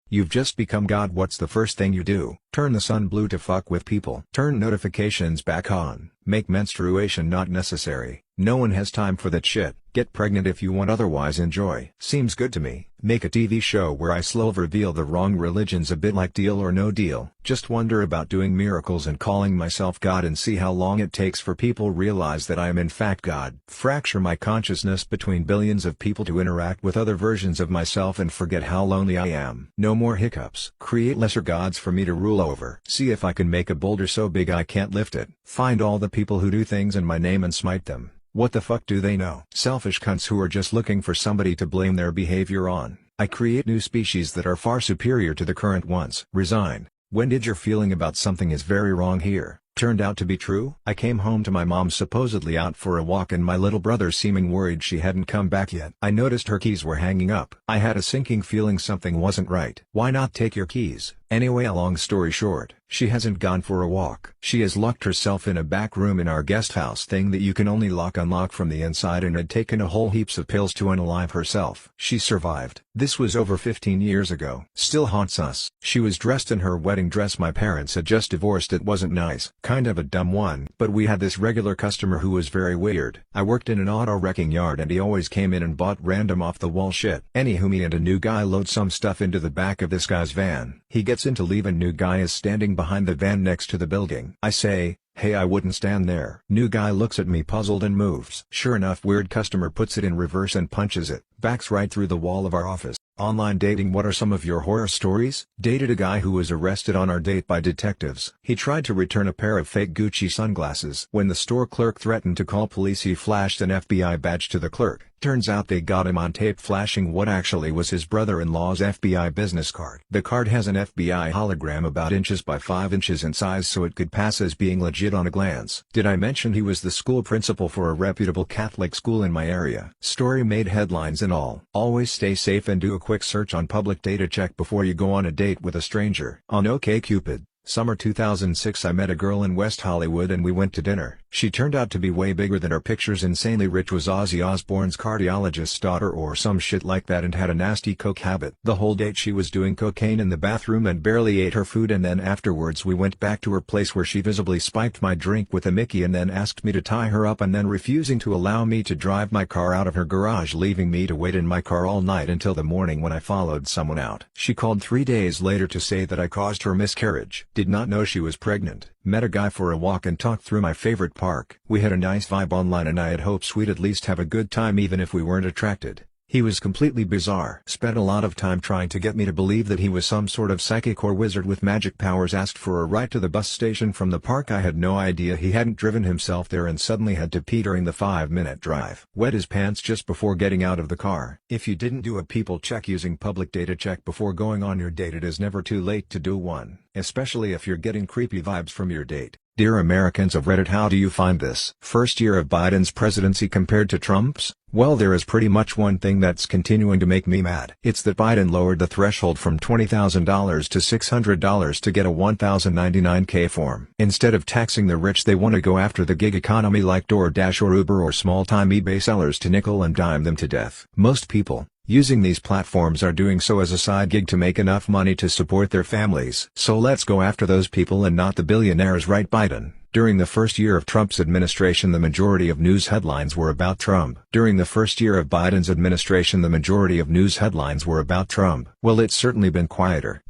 You've just become God. What's the first thing you do? Turn the sun blue to fuck with people. Turn notifications back on. Make menstruation not necessary. No one has time for that shit. Get pregnant if you want, otherwise enjoy. Seems good to me. Make a TV show where I slow reveal the wrong religions, a bit like Deal or No Deal. Just wonder about doing miracles and calling myself God and see how long it takes for people realize that I am in fact God. Fracture my consciousness between billions of people to interact with other versions of myself and forget how lonely I am. No more hiccups. Create lesser gods for me to rule over. See if I can make a boulder so big I can't lift it. Find all the people who do things in my name and smite them. What the fuck do they know? Selfish cunts who are just looking for somebody to blame their behavior on. I create new species that are far superior to the current ones. Resign. When did your feeling about something is very wrong here turned out to be true? I came home to my mom supposedly out for a walk and my little brother seeming worried she hadn't come back yet. I noticed her keys were hanging up. I had a sinking feeling something wasn't right. Why not take your keys? Anyway, a long story short, she hasn't gone for a walk. She has locked herself in a back room in our guest house thing that you can only unlock from the inside, and had taken a whole heaps of pills to unalive herself. She survived. This was over 15 years ago. Still haunts us. She was dressed in her wedding dress. My parents had just divorced. It wasn't nice. Kind of a dumb one. But we had this regular customer who was very weird. I worked in an auto wrecking yard and he always came in and bought random off the wall shit. Anywho, me and a new guy load some stuff into the back of this guy's van. He gets in to leave and new guy is standing behind the van next to the building. I say, "Hey, I wouldn't stand there." New guy looks at me puzzled and moves. Sure enough, weird customer puts it in reverse and punches it. Backs right through the wall of our office. Online dating. What are some of your horror stories? Dated a guy who was arrested on our date by detectives. He tried to return a pair of fake Gucci sunglasses. When the store clerk threatened to call police, he flashed an FBI badge to the clerk. Turns out they got him on tape flashing what actually was his brother-in-law's FBI business card. The card has an FBI hologram about inches by 5 inches in size, so it could pass as being legit on a glance. Did I mention he was the school principal for a reputable Catholic school in my area? Story made headlines and all. Always stay safe and do a quick search on public data check before you go on a date with a stranger. On OkCupid. Summer 2006, I met a girl in West Hollywood and we went to dinner. She turned out to be way bigger than her pictures. Insanely rich, was Ozzy Osbourne's cardiologist's daughter or some shit like that, and had a nasty coke habit. The whole date she was doing cocaine in the bathroom and barely ate her food, and then afterwards we went back to her place where she visibly spiked my drink with a Mickey and then asked me to tie her up, and then refusing to allow me to drive my car out of her garage, leaving me to wait in my car all night until the morning when I followed someone out. She called 3 days later to say that I caused her miscarriage. Did not know she was pregnant. Met a guy for a walk and talked through my favorite park. We had a nice vibe online and I had hopes we'd at least have a good time even if we weren't attracted. He was completely bizarre. Spent a lot of time trying to get me to believe that he was some sort of psychic or wizard with magic powers. Asked for a ride to the bus station from the park. I had no idea he hadn't driven himself there and suddenly had to pee during the 5-minute drive. Wet his pants just before getting out of the car. If you didn't do a people check using public data check before going on your date, it is never too late to do one, especially if you're getting creepy vibes from your date. Dear Americans of Reddit, how do you find this first year of Biden's presidency compared to Trump's? Well, there is pretty much one thing that's continuing to make me mad. It's that Biden lowered the threshold from $20,000 to $600 to get a 1099K form. Instead of taxing the rich, they want to go after the gig economy like DoorDash or Uber or small-time eBay sellers to nickel and dime them to death. Most people using these platforms are doing so as a side gig to make enough money to support their families. So let's go after those people and not the billionaires, right, Biden? During the first year of Trump's administration, the majority of news headlines were about Trump. During the first year of Biden's administration, the majority of news headlines were about Trump. Well, it's certainly been quieter.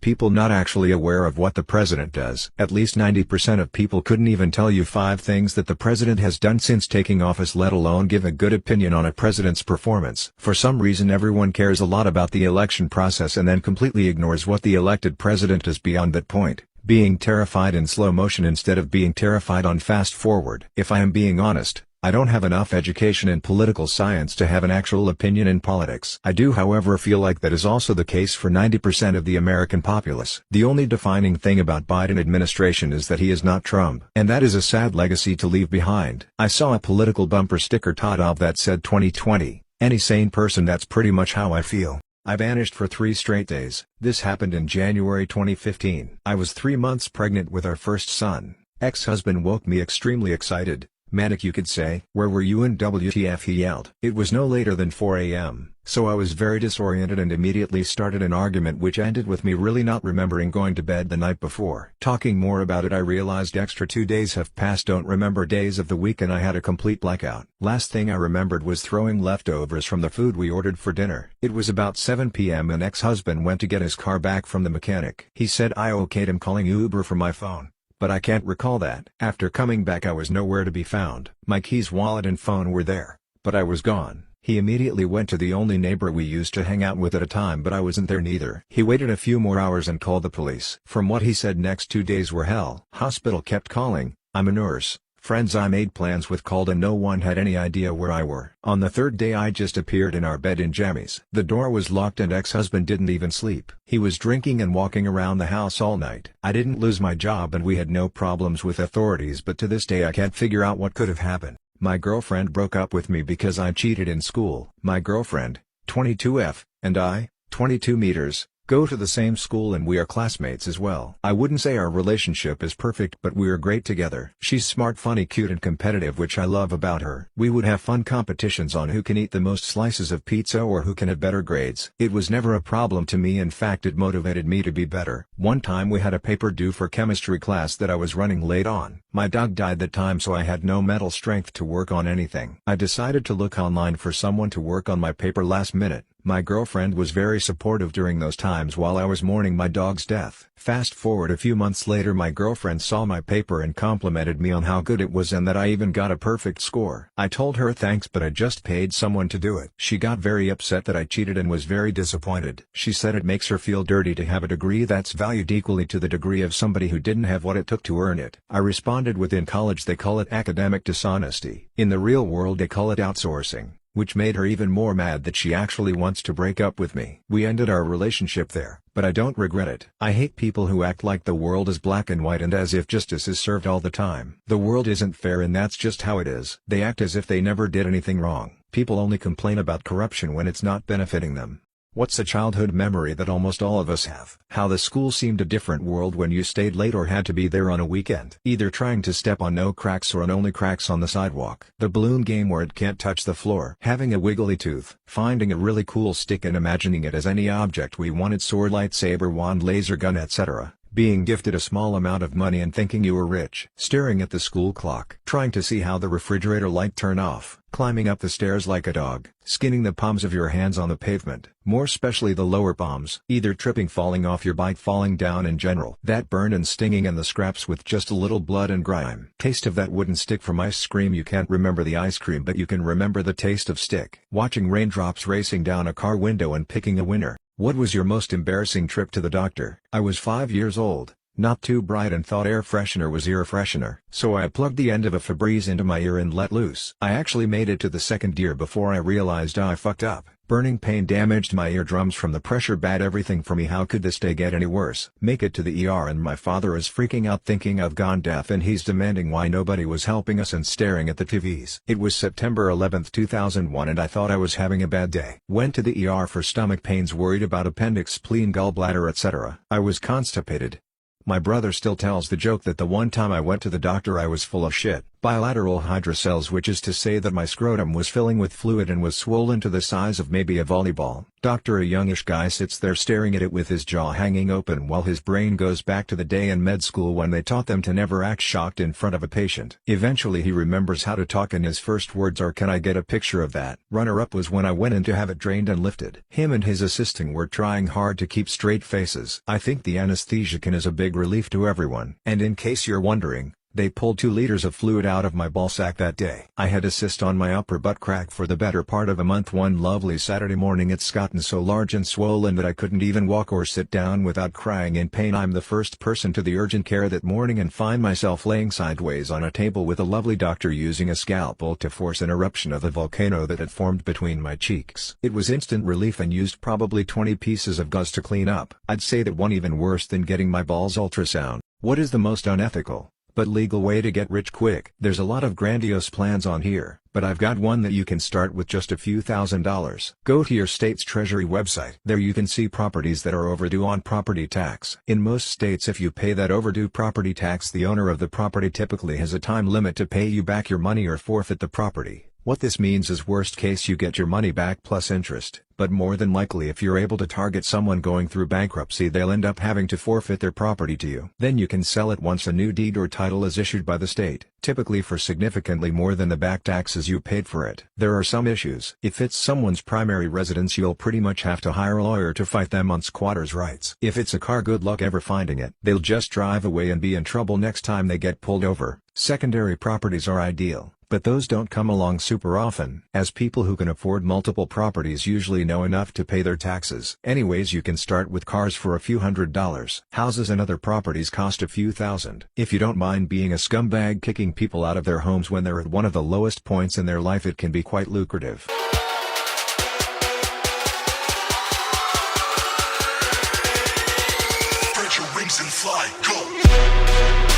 People not actually aware of what the president does. At least 90% of people couldn't even tell you 5 things that the president has done since taking office, let alone give a good opinion on a president's performance. For some reason, everyone cares a lot about the election process and then completely ignores what the elected president does beyond that point. Being terrified in slow motion instead of being terrified on fast forward. If I am being honest, I don't have enough education in political science to have an actual opinion in politics. I do, however, feel like that is also the case for 90% of the American populace. The only defining thing about Biden administration is that he is not Trump. And that is a sad legacy to leave behind. I saw a political bumper sticker that said 2020. Any sane person, that's pretty much how I feel. I vanished for 3 straight days. This happened in January 2015. I was 3 months pregnant with our first son. Ex-husband woke me extremely excited. Manic you could say. Where were you and WTF, he yelled. It was no later than 4 a.m., so I was very disoriented and immediately started an argument which ended with me really not remembering going to bed the night before. Talking more about it, I realized extra 2 days have passed, don't remember days of the week, and I had a complete blackout. Last thing I remembered was throwing leftovers from the food we ordered for dinner. It was about 7 p.m. and ex-husband went to get his car back from the mechanic. He said I okayed him calling Uber from my phone, but I can't recall that. After coming back I was nowhere to be found. My keys, wallet and phone were there, but I was gone. He immediately went to the only neighbor we used to hang out with at a time, but I wasn't there neither. He waited a few more hours and called the police. From what he said, next 2 days were hell. Hospital kept calling. I'm a nurse. Friends I made plans with called and no one had any idea where I were. On the third day I just appeared in our bed in jammies. The door was locked and ex-husband didn't even sleep. He was drinking and walking around the house all night. I didn't lose my job and we had no problems with authorities, but to this day I can't figure out what could have happened. My girlfriend broke up with me because I cheated in school. My girlfriend, 22F, and I, 22 meters, go to the same school and we are classmates as well. I wouldn't say our relationship is perfect, but we are great together. She's smart, funny, cute and competitive, which I love about her. We would have fun competitions on who can eat the most slices of pizza or who can have better grades. It was never a problem to me, in fact it motivated me to be better. One time we had a paper due for chemistry class that I was running late on. My dog died that time, so I had no mental strength to work on anything. I decided to look online for someone to work on my paper last minute. My girlfriend was very supportive during those times while I was mourning my dog's death. Fast forward a few months later, my girlfriend saw my paper and complimented me on how good it was and that I even got a perfect score. I told her thanks, but I just paid someone to do it. She got very upset that I cheated and was very disappointed. She said it makes her feel dirty to have a degree that's valued equally to the degree of somebody who didn't have what it took to earn it. I responded with, in college they call it academic dishonesty. In the real world they call it outsourcing. Which made her even more mad that she actually wants to break up with me. We ended our relationship there, but I don't regret it. I hate people who act like the world is black and white and as if justice is served all the time. The world isn't fair and that's just how it is. They act as if they never did anything wrong. People only complain about corruption when it's not benefiting them. What's a childhood memory that almost all of us have? How the school seemed a different world when you stayed late or had to be there on a weekend. Either trying to step on no cracks or on only cracks on the sidewalk. The balloon game where it can't touch the floor. Having a wiggly tooth. Finding a really cool stick and imagining it as any object we wanted: sword, lightsaber, wand, laser gun, etc. Being gifted a small amount of money and thinking you were rich. Staring at the school clock. Trying to see how the refrigerator light turn off. Climbing up the stairs like a dog. Skinning the palms of your hands on the pavement. More especially the lower palms. Either tripping, falling off your bike, falling down in general. That burn and stinging and the scraps with just a little blood and grime. Taste of that wooden stick from ice cream. You can't remember the ice cream, but you can remember the taste of stick. Watching raindrops racing down a car window and picking a winner. What was your most embarrassing trip to the doctor? I was 5 years old, not too bright, and thought air freshener was ear freshener. So I plugged the end of a Febreze into my ear and let loose. I actually made it to the second year before I realized I fucked up. Burning pain damaged my eardrums from the pressure, bad everything for me. How could this day get any worse? Make it to the ER and my father is freaking out thinking I've gone deaf and he's demanding why nobody was helping us and staring at the TVs. It was September 11th 2001 and I thought I was having a bad day. Went to the ER for stomach pains, worried about appendix, spleen, gallbladder, etc. I was constipated. My brother still tells the joke that the one time I went to the doctor I was full of shit. Bilateral hydrocele, which is to say that my scrotum was filling with fluid and was swollen to the size of maybe a volleyball. Doctor, a youngish guy, sits there staring at it with his jaw hanging open while his brain goes back to the day in med school when they taught them to never act shocked in front of a patient. Eventually he remembers how to talk and his first words are, "Can I get a picture of that?" Runner-up was when I went in to have it drained and lifted. Him and his assistant were trying hard to keep straight faces. I think the anesthesia can is a big relief to everyone. And in case you're wondering, they pulled 2 liters of fluid out of my ballsack that day. I had a cyst on my upper butt crack for the better part of a month. One lovely Saturday morning it's gotten so large and swollen that I couldn't even walk or sit down without crying in pain. I'm the first person to the urgent care that morning and find myself laying sideways on a table with a lovely doctor using a scalpel to force an eruption of the volcano that had formed between my cheeks. It was instant relief and used probably 20 pieces of gauze to clean up. I'd say that one even worse than getting my balls ultrasound. What is the most unethical, but legal way to get rich quick. There's a lot of grandiose plans on here, but I've got one that you can start with just a few $1,000s. Go to your state's treasury website. There you can see properties that are overdue on property tax. In most states, if you pay that overdue property tax, the owner of the property typically has a time limit to pay you back your money or forfeit the property. What this means is worst case you get your money back plus interest, but more than likely if you're able to target someone going through bankruptcy, they'll end up having to forfeit their property to you. Then you can sell it once a new deed or title is issued by the state, typically for significantly more than the back taxes you paid for it. There are some issues. If it's someone's primary residence, you'll pretty much have to hire a lawyer to fight them on squatters' rights. If it's a car, good luck ever finding it. They'll just drive away and be in trouble next time they get pulled over. Secondary properties are ideal, but those don't come along super often, as people who can afford multiple properties usually know enough to pay their taxes. Anyways, you can start with cars for a few $100s. Houses and other properties cost a few $1,000. If you don't mind being a scumbag kicking people out of their homes when they're at one of the lowest points in their life, it can be quite lucrative. Spread your wings and fly, go!